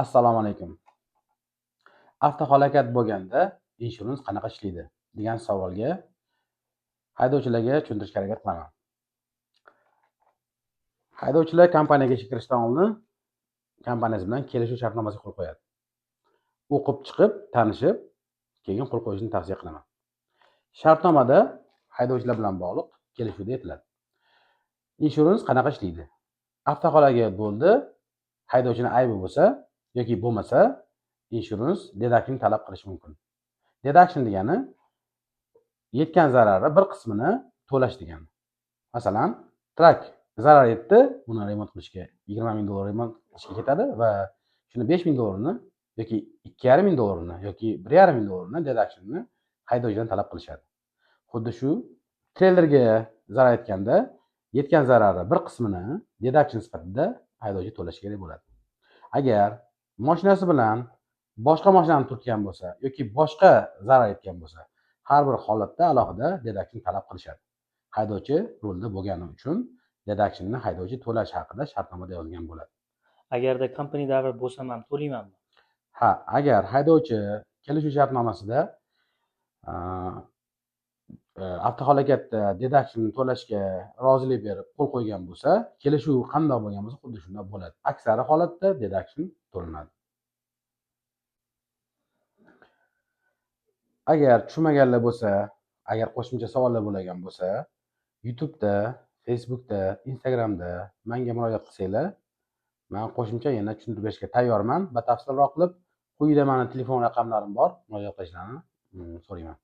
Assalomu alaykum. Avtohalokat bo'lganda inshurans qanaqa ishlaydi degan savolga haydovchilarga tushuntirishga harakat qilaman. Haydovchilar kompaniyaga ishga kirishdan oldin kompaniyasi bilan kelishuv shartnomasiga qo'l qo'yadi. O'qib chiqib, tanishib, keyin qo'l qo'yishni tavsiya qilaman. Shartnomada haydovchilar bilan bog'liq kelishuvda aytiladi. Inshurans qanaqa ishlaydi? Avtohalokat bo'ldi, haydovchining aybi bo'lsa yoki bo'lmasa, inshurans deduction talab qilishi mumkin. Deduction degani yetgan zarari bir qismini to'lash degani. Masalan, trak zarar etdi, buni remont qilishga $20,000 remont qilishga ketadi va shuni $5,000 yoki $2,500 yoki $1,500 deductionni haydovchidan talab qilishadi. Xuddi shu treylerga zarar etganda yetgan zarari bir qismini deduction sifatida haydovchi to'lashi kerak bo'ladi. Agar mashinasi bilan boshqa mashinani turtgan bo'lsa yoki boshqa zarar etgan bo'lsa, har bir holatda alohida deduction talab qilishadi. Haydovchi rulda bo'lgani uchun deductionni haydovchi to'lash haqida shartnomada yozilgan bo'ladi. Agarda kompaniyadagi bo'lsam ham to'laymanmi? Ha, agar haydovchi kelishuv shartnomasida avtohalokatda deduction to'lashga rozilik berib qo'l qo'ygan bo'lsa, kelishuv qanday bo'lgan bo'lsa, xuddi shunday bo'ladi. Aksari holatda deduction to'lanadi. Agar tushunmaganlar bo'lsa, agar qo'shimcha savollar bo'lgan bo'lsa, YouTube'da, Facebook'da, Instagram'da menga murojaat qilsanglar, men qo'shimcha yana tushuntirib berishga tayyorman. Batafsilroq qilib quyida meni telefon raqamlarim bor, murojaat qilishlarini so'rayman.